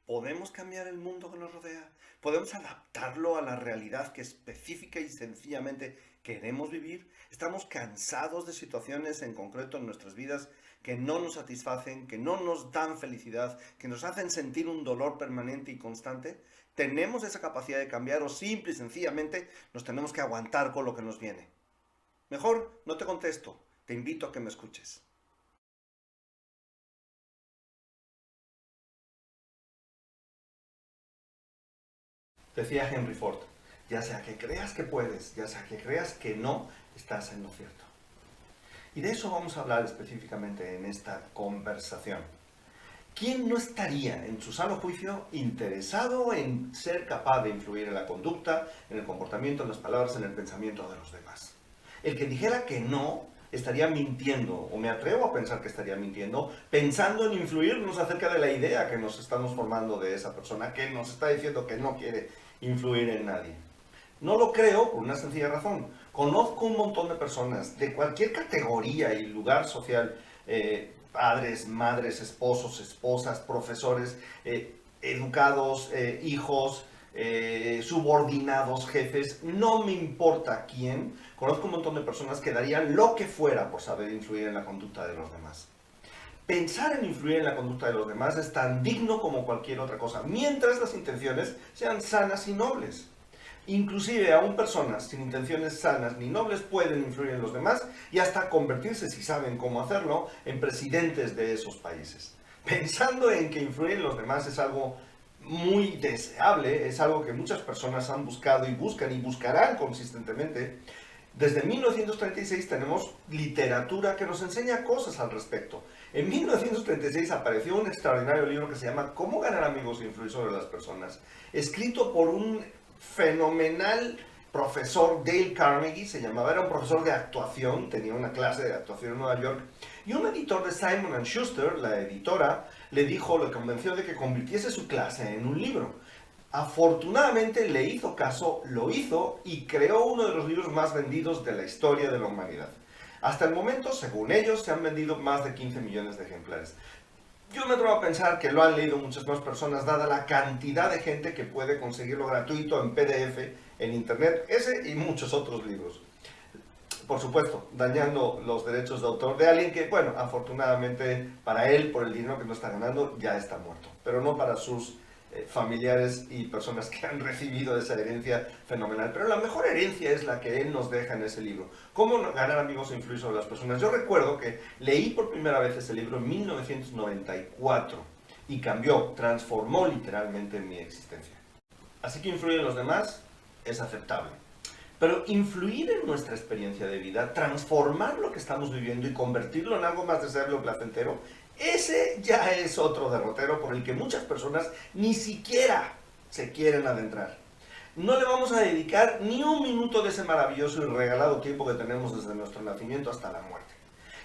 ¿Podemos cambiar el mundo que nos rodea? ¿Podemos adaptarlo a la realidad que específica y sencillamente queremos vivir? ¿Estamos cansados de situaciones en concreto en nuestras vidas que no nos satisfacen, que no nos dan felicidad, que nos hacen sentir un dolor permanente y constante? ¿Tenemos esa capacidad de cambiar o simple y sencillamente nos tenemos que aguantar con lo que nos viene? Mejor no te contesto, te invito a que me escuches. Decía Henry Ford, ya sea que creas que puedes, ya sea que creas que no, estás en lo cierto. Y de eso vamos a hablar específicamente en esta conversación. ¿Quién no estaría en su sano juicio interesado en ser capaz de influir en la conducta, en el comportamiento, en las palabras, en el pensamiento de los demás? El que dijera que no estaría mintiendo, o me atrevo a pensar que estaría mintiendo, pensando en influirnos acerca de la idea que nos estamos formando de esa persona que nos está diciendo que no quiere influir en nadie. No lo creo por una sencilla razón. Conozco un montón de personas de cualquier categoría y lugar social, padres, madres, esposos, esposas, profesores, educados, hijos, subordinados, jefes, no me importa quién. Conozco un montón de personas que darían lo que fuera por saber influir en la conducta de los demás. Pensar en influir en la conducta de los demás es tan digno como cualquier otra cosa, mientras las intenciones sean sanas y nobles. Inclusive aún personas sin intenciones sanas ni nobles pueden influir en los demás y hasta convertirse, si saben cómo hacerlo, en presidentes de esos países. Pensando en que influir en los demás es algo muy deseable, es algo que muchas personas han buscado y buscan y buscarán consistentemente. Desde 1936 tenemos literatura que nos enseña cosas al respecto. En 1936 apareció un extraordinario libro que se llama ¿Cómo ganar amigos e influir sobre las personas?, escrito por un fenomenal profesor, Dale Carnegie se llamaba, era un profesor de actuación, tenía una clase de actuación en Nueva York, y un editor de Simon & Schuster, la editora, le dijo, le convenció de que convirtiese su clase en un libro. Afortunadamente le hizo caso, lo hizo y creó uno de los libros más vendidos de la historia de la humanidad. Hasta el momento, según ellos, se han vendido más de 15 millones de ejemplares. Yo me atrevo a pensar que lo han leído muchas más personas, dada la cantidad de gente que puede conseguirlo gratuito en PDF, en Internet, ese y muchos otros libros. Por supuesto, dañando los derechos de autor de alguien que, bueno, afortunadamente para él, por el dinero que no está ganando, ya está muerto. Pero no para sus familiares y personas que han recibido esa herencia fenomenal. Pero la mejor herencia es la que él nos deja en ese libro. ¿Cómo ganar amigos e influir sobre las personas? Yo recuerdo que leí por primera vez ese libro en 1994 y cambió, transformó literalmente mi existencia. Así que influir en los demás es aceptable. Pero influir en nuestra experiencia de vida, transformar lo que estamos viviendo y convertirlo en algo más deseable o placentero, ese ya es otro derrotero por el que muchas personas ni siquiera se quieren adentrar. No le vamos a dedicar ni un minuto de ese maravilloso y regalado tiempo que tenemos desde nuestro nacimiento hasta la muerte.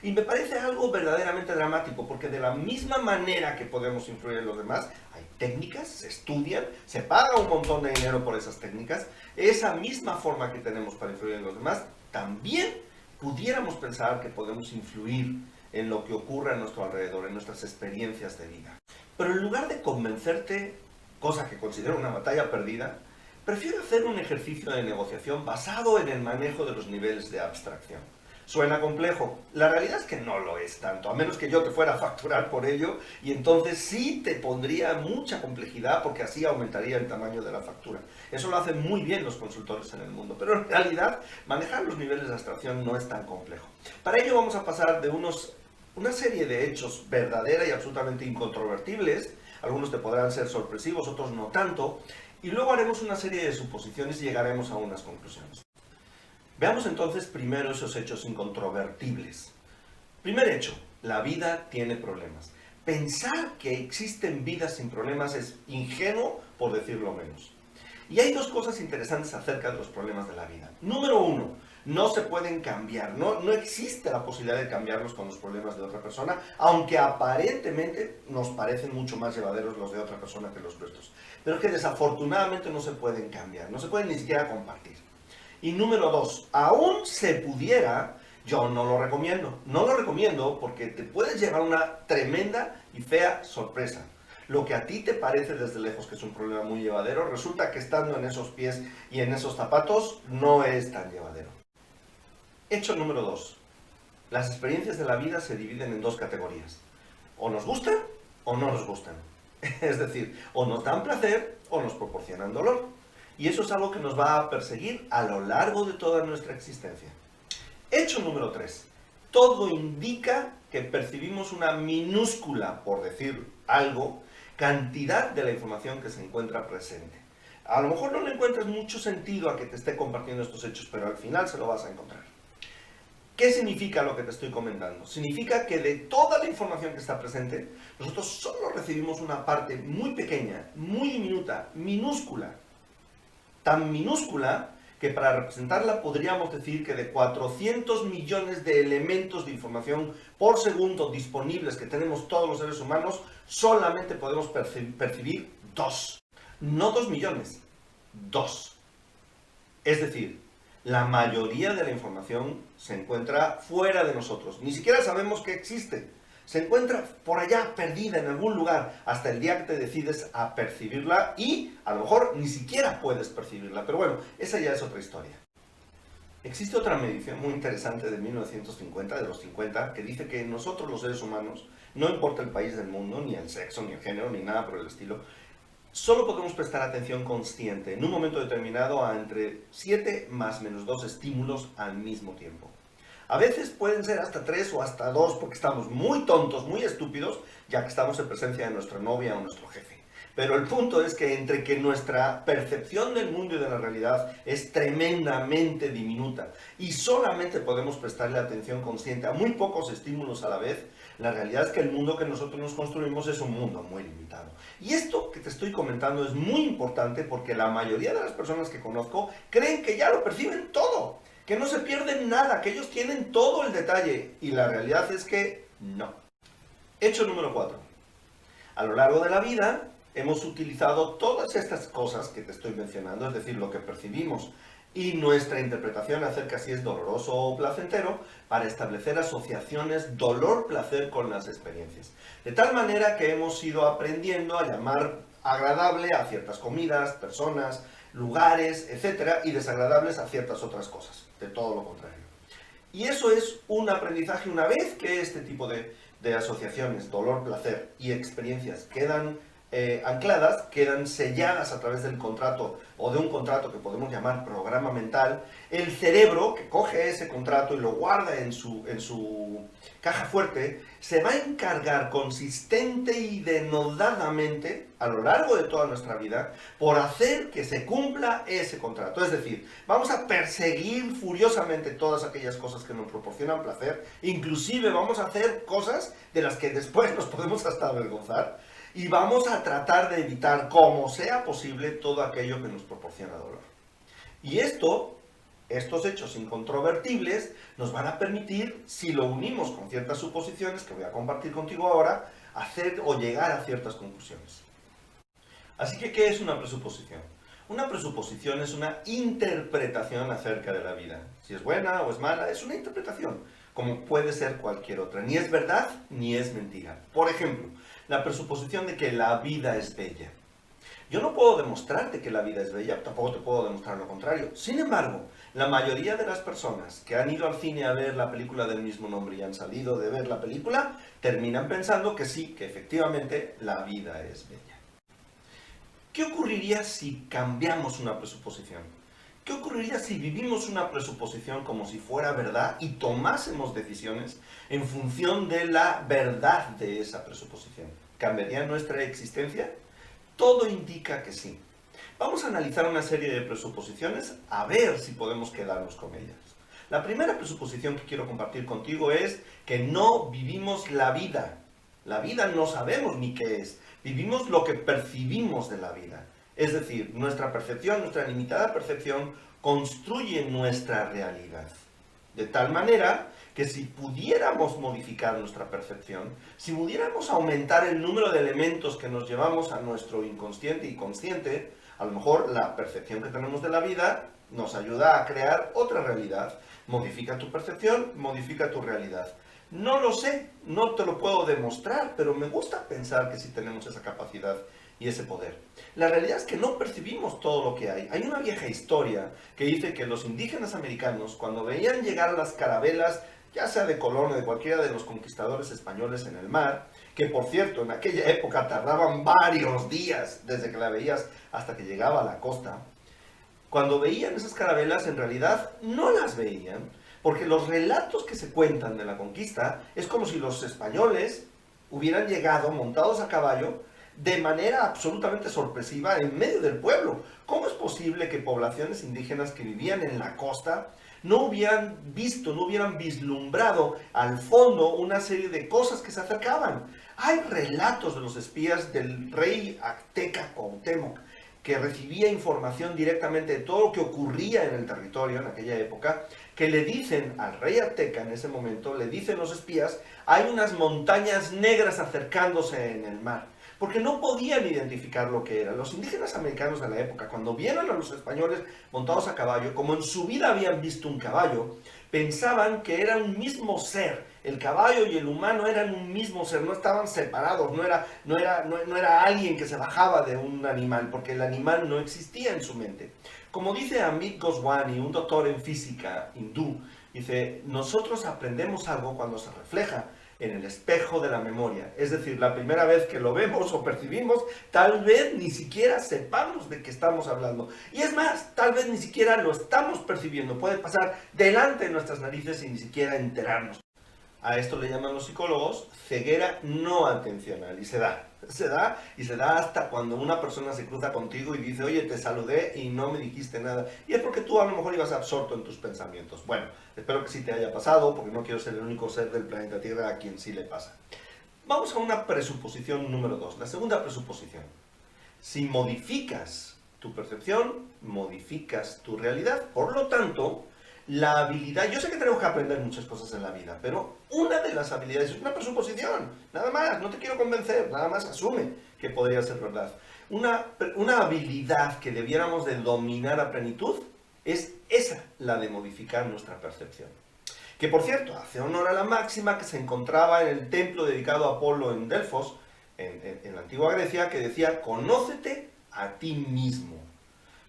Y me parece algo verdaderamente dramático, porque de la misma manera que podemos influir en los demás, hay técnicas, se estudian, se paga un montón de dinero por esas técnicas, esa misma forma que tenemos para influir en los demás, también pudiéramos pensar que podemos influir en lo que ocurre a nuestro alrededor, en nuestras experiencias de vida. Pero en lugar de convencerte, cosa que considero una batalla perdida, prefiero hacer un ejercicio de negociación basado en el manejo de los niveles de abstracción. Suena complejo, la realidad es que no lo es tanto, a menos que yo te fuera a facturar por ello, y entonces sí te pondría mucha complejidad porque así aumentaría el tamaño de la factura. Eso lo hacen muy bien los consultores en el mundo, pero en realidad manejar los niveles de abstracción no es tan complejo. Para ello vamos a pasar de una serie de hechos verdadera y absolutamente incontrovertibles, algunos te podrán ser sorpresivos, otros no tanto, y luego haremos una serie de suposiciones y llegaremos a unas conclusiones. Veamos entonces primero esos hechos incontrovertibles. Primer hecho, la vida tiene problemas. Pensar que existen vidas sin problemas es ingenuo, por decirlo menos. Y hay dos cosas interesantes acerca de los problemas de la vida. Número uno, no se pueden cambiar, no existe la posibilidad de cambiarlos con los problemas de otra persona, aunque aparentemente nos parecen mucho más llevaderos los de otra persona que los nuestros. Pero es que desafortunadamente no se pueden cambiar, no se pueden ni siquiera compartir. Y número dos, aún se pudiera, yo no lo recomiendo. No lo recomiendo porque te puedes llevar una tremenda y fea sorpresa. lo que a ti te parece desde lejos que es un problema muy llevadero, resulta que estando en esos pies y en esos zapatos no es tan llevadero. Hecho número 2. Las experiencias de la vida se dividen en dos categorías. O nos gustan o no nos gustan. Es decir, o nos dan placer o nos proporcionan dolor. Y eso es algo que nos va a perseguir a lo largo de toda nuestra existencia. Hecho número 3. Todo indica que percibimos una minúscula, por decir algo, cantidad de la información que se encuentra presente. A lo mejor no le encuentras mucho sentido a que te esté compartiendo estos hechos, pero al final se lo vas a encontrar. ¿Qué significa lo que te estoy comentando? Significa que de toda la información que está presente, nosotros solo recibimos una parte muy pequeña, muy diminuta, minúscula. Tan minúscula que para representarla podríamos decir que de 400 millones de elementos de información por segundo disponibles que tenemos todos los seres humanos, solamente podemos percibir 2. No 2 millones, 2. Es decir, la mayoría de la información se encuentra fuera de nosotros. Ni siquiera sabemos que existe. Se encuentra por allá, perdida en algún lugar, hasta el día que te decides a percibirla y a lo mejor ni siquiera puedes percibirla. Pero bueno, esa ya es otra historia. Existe otra medición muy interesante de 1950, de los 50, que dice que nosotros los seres humanos, no importa el país del mundo, ni el sexo, ni el género, ni nada por el estilo, solo podemos prestar atención consciente en un momento determinado a entre 7 más menos 2 estímulos al mismo tiempo. A veces pueden ser hasta 3 o hasta 2 porque estamos muy tontos, muy estúpidos, ya que estamos en presencia de nuestra novia o nuestro jefe. Pero el punto es que entre que nuestra percepción del mundo y de la realidad es tremendamente diminuta y solamente podemos prestarle atención consciente a muy pocos estímulos a la vez, la realidad es que el mundo que nosotros nos construimos es un mundo muy limitado. Y esto que te estoy comentando es muy importante porque la mayoría de las personas que conozco creen que ya lo perciben todo, que no se pierden nada, que ellos tienen todo el detalle. Y la realidad es que no. Hecho número 4. A lo largo de la vida hemos utilizado todas estas cosas que te estoy mencionando, es decir, lo que percibimos y nuestra interpretación acerca si es doloroso o placentero, para establecer asociaciones dolor-placer con las experiencias. De tal manera que hemos ido aprendiendo a llamar agradable a ciertas comidas, personas, lugares, etc. y desagradables a ciertas otras cosas, de todo lo contrario. Y eso es un aprendizaje una vez que este tipo de asociaciones, dolor, placer y experiencias quedan ancladas, quedan selladas a través del contrato o de un contrato que podemos llamar programa mental. El cerebro que coge ese contrato y lo guarda en su caja fuerte se va a encargar consistente y denodadamente a lo largo de toda nuestra vida por hacer que se cumpla ese contrato. Es decir, vamos a perseguir furiosamente todas aquellas cosas que nos proporcionan placer, inclusive vamos a hacer cosas de las que después nos podemos hasta avergonzar. Y vamos a tratar de evitar, como sea posible, todo aquello que nos proporciona dolor. Y estos hechos incontrovertibles nos van a permitir, si lo unimos con ciertas suposiciones que voy a compartir contigo ahora, hacer o llegar a ciertas conclusiones. Así que, ¿qué es una presuposición? Una presuposición es una interpretación acerca de la vida. Si es buena o es mala, es una interpretación, como puede ser cualquier otra. Ni es verdad, ni es mentira. Por ejemplo, la presuposición de que la vida es bella. Yo no puedo demostrarte que la vida es bella, tampoco te puedo demostrar lo contrario. Sin embargo, la mayoría de las personas que han ido al cine a ver la película del mismo nombre y han salido de ver la película, terminan pensando que sí, que efectivamente la vida es bella. ¿Qué ocurriría si cambiamos una presuposición? ¿Qué ocurriría si vivimos una presuposición como si fuera verdad y tomásemos decisiones en función de la verdad de esa presuposición? ¿Cambiaría nuestra existencia? Todo indica que sí. Vamos a analizar una serie de presuposiciones a ver si podemos quedarnos con ellas. La primera presuposición que quiero compartir contigo es que no vivimos la vida. La vida no sabemos ni qué es. Vivimos lo que percibimos de la vida. Es decir, nuestra percepción, nuestra limitada percepción, construye nuestra realidad. De tal manera que si pudiéramos modificar nuestra percepción, si pudiéramos aumentar el número de elementos que nos llevamos a nuestro inconsciente y consciente, a lo mejor la percepción que tenemos de la vida nos ayuda a crear otra realidad. Modifica tu percepción, modifica tu realidad. No lo sé, no te lo puedo demostrar, pero me gusta pensar que sí tenemos esa capacidad y ese poder. La realidad es que no percibimos todo lo que hay. Hay una vieja historia que dice que los indígenas americanos, cuando veían llegar las carabelas, ya sea de Colón o de cualquiera de los conquistadores españoles en el mar, que por cierto en aquella época tardaban varios días desde que la veías hasta que llegaba a la costa, cuando veían esas carabelas en realidad no las veían, porque los relatos que se cuentan de la conquista es como si los españoles hubieran llegado montados a caballo de manera absolutamente sorpresiva en medio del pueblo. ¿Cómo es posible que poblaciones indígenas que vivían en la costa no hubieran visto, no hubieran vislumbrado al fondo una serie de cosas que se acercaban? Hay relatos de los espías del rey azteca Cuauhtémoc, que recibía información directamente de todo lo que ocurría en el territorio en aquella época, que le dicen al rey azteca en ese momento, le dicen los espías, hay unas montañas negras acercándose en el mar, porque no podían identificar lo que era. Los indígenas americanos de la época, cuando vieron a los españoles montados a caballo, como en su vida habían visto un caballo, pensaban que era un mismo ser. El caballo y el humano eran un mismo ser, no estaban separados, no era alguien que se bajaba de un animal, porque el animal no existía en su mente. Como dice Amit Goswami, un doctor en física hindú, dice, nosotros aprendemos algo cuando se refleja en el espejo de la memoria. Es decir, la primera vez que lo vemos o percibimos, tal vez ni siquiera sepamos de qué estamos hablando. Y es más, tal vez ni siquiera lo estamos percibiendo. Puede pasar delante de nuestras narices sin ni siquiera enterarnos. A esto le llaman los psicólogos ceguera no atencional, y se da hasta cuando una persona se cruza contigo y dice, oye, te saludé y no me dijiste nada, y es porque tú a lo mejor ibas absorto en tus pensamientos. Bueno, espero que sí te haya pasado, porque no quiero ser el único ser del planeta Tierra a quien sí le pasa. Vamos a una presuposición número 2, la segunda presuposición. Si modificas tu percepción, modificas tu realidad. Por lo tanto, la habilidad, yo sé que tenemos que aprender muchas cosas en la vida, pero una de las habilidades es una presuposición, nada más, no te quiero convencer, nada más asume que podría ser verdad. Una habilidad que debiéramos de dominar a plenitud es esa, la de modificar nuestra percepción. Que por cierto, hace honor a la máxima que se encontraba en el templo dedicado a Apolo en Delfos, en la antigua Grecia, que decía, conócete a ti mismo.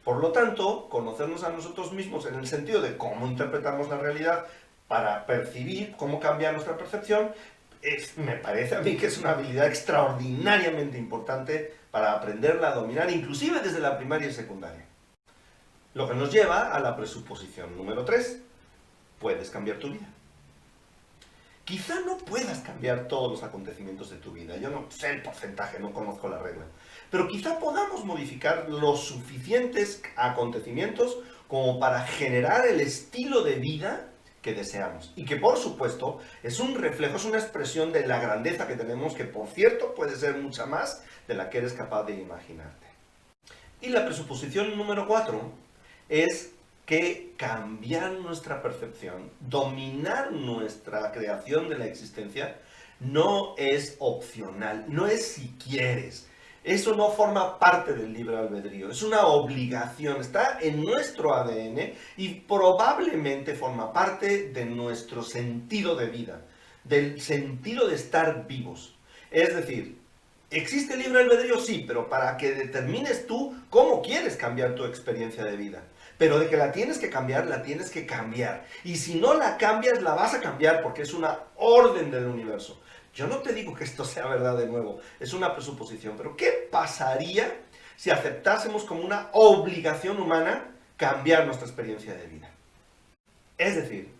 Por lo tanto, conocernos a nosotros mismos en el sentido de cómo interpretamos la realidad para percibir, cómo cambiar nuestra percepción, me parece a mí que es una habilidad extraordinariamente importante para aprenderla a dominar, inclusive desde la primaria y secundaria. Lo que nos lleva a la presuposición número 3. Puedes cambiar tu vida. Quizá no puedas cambiar todos los acontecimientos de tu vida, yo no sé el porcentaje, no conozco la regla, pero quizá podamos modificar los suficientes acontecimientos como para generar el estilo de vida que deseamos, y que por supuesto es un reflejo, es una expresión de la grandeza que tenemos, que por cierto puede ser mucha más de la que eres capaz de imaginarte. Y la presuposición número 4 es que cambiar nuestra percepción, dominar nuestra creación de la existencia, no es opcional, no es si quieres. Eso no forma parte del libre albedrío, es una obligación, está en nuestro ADN y probablemente forma parte de nuestro sentido de vida, del sentido de estar vivos. Es decir, ¿existe el libre albedrío? Sí, pero para que determines tú cómo quieres cambiar tu experiencia de vida. Pero de que la tienes que cambiar, la tienes que cambiar. Y si no la cambias, la vas a cambiar porque es una orden del universo. Yo no te digo que esto sea verdad de nuevo, es una presuposición. Pero ¿qué pasaría si aceptásemos como una obligación humana cambiar nuestra experiencia de vida? Es decir,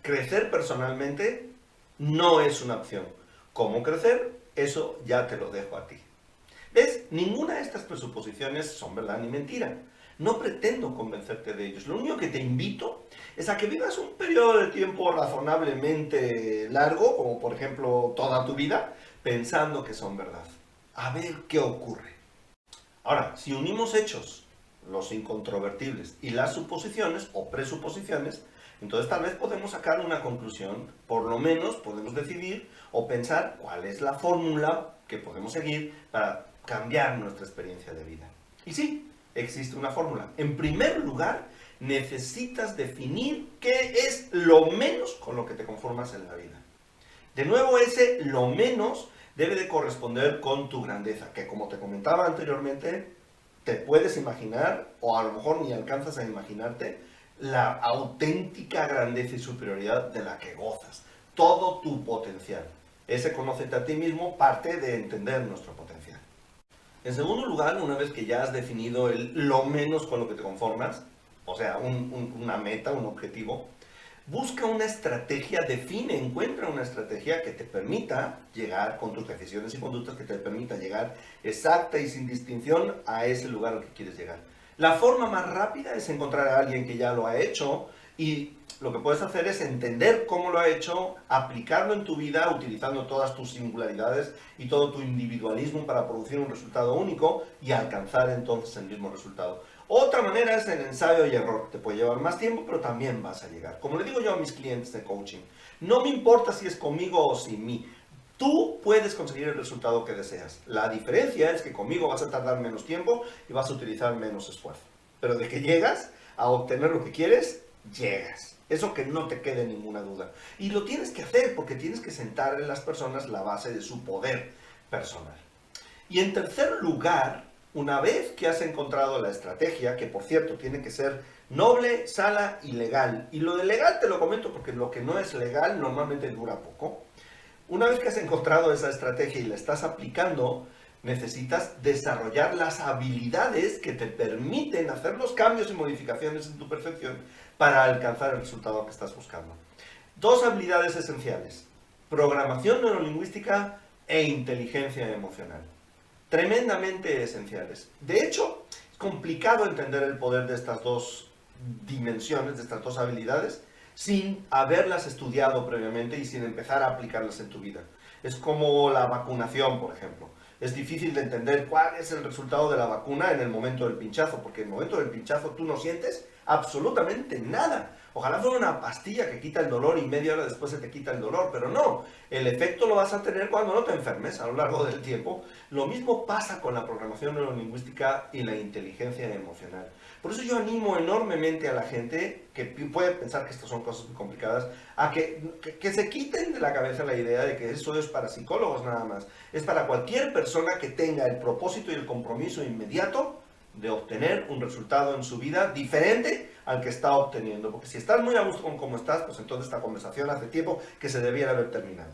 crecer personalmente no es una opción. ¿Cómo crecer? Eso ya te lo dejo a ti. ¿Ves? Ninguna de estas presuposiciones son verdad ni mentira. No pretendo convencerte de ellos. Lo único que te invito es a que vivas un periodo de tiempo razonablemente largo, como por ejemplo toda tu vida, pensando que son verdad. A ver qué ocurre. Ahora, si unimos hechos, los incontrovertibles, y las suposiciones o presuposiciones, entonces tal vez podemos sacar una conclusión, por lo menos podemos decidir o pensar cuál es la fórmula que podemos seguir para cambiar nuestra experiencia de vida. Y sí, existe una fórmula. En primer lugar, necesitas definir qué es lo menos con lo que te conformas en la vida. De nuevo, ese lo menos debe de corresponder con tu grandeza, que como te comentaba anteriormente, te puedes imaginar, o a lo mejor ni alcanzas a imaginarte, la auténtica grandeza y superioridad de la que gozas. Todo tu potencial. Ese conócete a ti mismo parte de entender nuestro potencial. En segundo lugar, una vez que ya has definido lo menos con lo que te conformas, o sea, una meta, un objetivo, busca una estrategia, encuentra una estrategia que te permita llegar con tus decisiones y conductas, que te permita llegar exacta y sin distinción a ese lugar al que quieres llegar. La forma más rápida es encontrar a alguien que ya lo ha hecho y lo que puedes hacer es entender cómo lo ha hecho, aplicarlo en tu vida utilizando todas tus singularidades y todo tu individualismo para producir un resultado único y alcanzar entonces el mismo resultado. Otra manera es el ensayo y error. Te puede llevar más tiempo, pero también vas a llegar. Como le digo yo a mis clientes de coaching, no me importa si es conmigo o sin mí. Tú puedes conseguir el resultado que deseas. La diferencia es que conmigo vas a tardar menos tiempo y vas a utilizar menos esfuerzo. Pero de que llegas a obtener lo que quieres, llegas. Eso que no te quede ninguna duda. Y lo tienes que hacer porque tienes que sentar en las personas la base de su poder personal. Y en tercer lugar, una vez que has encontrado la estrategia, que por cierto tiene que ser noble, sana y legal. Y lo de legal te lo comento porque lo que no es legal normalmente dura poco. Una vez que has encontrado esa estrategia y la estás aplicando, necesitas desarrollar las habilidades que te permiten hacer los cambios y modificaciones en tu percepción para alcanzar el resultado que estás buscando. Dos habilidades esenciales: programación neurolingüística e inteligencia emocional. Tremendamente esenciales. De hecho, es complicado entender el poder de estas dos dimensiones, de estas dos habilidades, sin haberlas estudiado previamente y sin empezar a aplicarlas en tu vida. Es como la vacunación, por ejemplo. Es difícil de entender cuál es el resultado de la vacuna en el momento del pinchazo, porque en el momento del pinchazo tú no sientes absolutamente nada. Ojalá fuera una pastilla que quita el dolor y media hora después se te quita el dolor, pero no. El efecto lo vas a tener cuando no te enfermes a lo largo del tiempo. Lo mismo pasa con la programación neurolingüística y la inteligencia emocional. Por eso yo animo enormemente a la gente que puede pensar que estas son cosas muy complicadas, a que se quiten de la cabeza la idea de que eso es para psicólogos nada más. Es para cualquier persona que tenga el propósito y el compromiso inmediato de obtener un resultado en su vida diferente al que está obteniendo. Porque si estás muy a gusto con cómo estás, pues entonces esta conversación hace tiempo que se debiera haber terminado.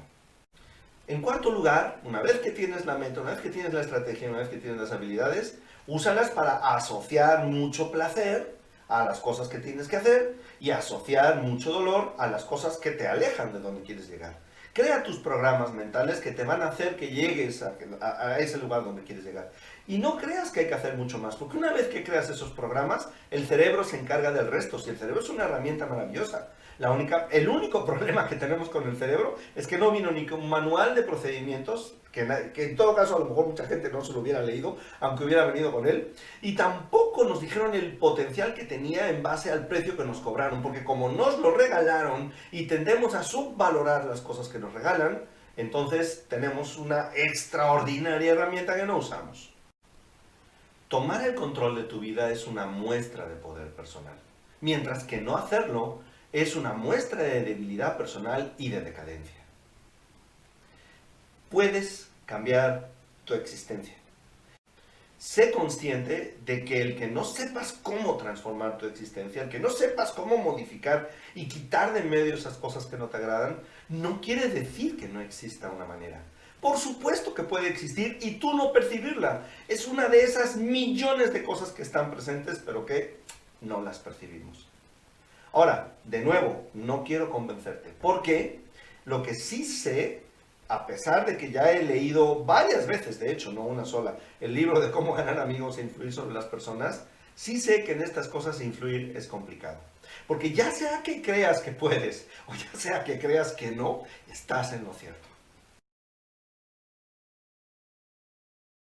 En cuarto lugar, una vez que tienes la meta, una vez que tienes la estrategia, una vez que tienes las habilidades, úsalas para asociar mucho placer a las cosas que tienes que hacer y asociar mucho dolor a las cosas que te alejan de donde quieres llegar. Crea tus programas mentales que te van a hacer que llegues a ese lugar donde quieres llegar. Y no creas que hay que hacer mucho más, porque una vez que creas esos programas, el cerebro se encarga del resto. Si el cerebro es una herramienta maravillosa. El único problema que tenemos con el cerebro es que no vino ni con un manual de procedimientos, que en todo caso a lo mejor mucha gente no se lo hubiera leído, aunque hubiera venido con él, y tampoco nos dijeron el potencial que tenía en base al precio que nos cobraron, porque como nos lo regalaron y tendemos a subvalorar las cosas que nos regalan, entonces tenemos una extraordinaria herramienta que no usamos. Tomar el control de tu vida es una muestra de poder personal, mientras que no hacerlo es una muestra de debilidad personal y de decadencia. Puedes cambiar tu existencia. Sé consciente de que el que no sepas cómo transformar tu existencia, el que no sepas cómo modificar y quitar de en medio esas cosas que no te agradan, no quiere decir que no exista una manera. Por supuesto que puede existir y tú no percibirla. Es una de esas millones de cosas que están presentes, pero que no las percibimos. Ahora, de nuevo, no quiero convencerte, porque lo que sí sé, a pesar de que ya he leído varias veces, de hecho, no una sola, el libro de cómo ganar amigos e influir sobre las personas, sí sé que en estas cosas influir es complicado. Porque ya sea que creas que puedes, o ya sea que creas que no, estás en lo cierto.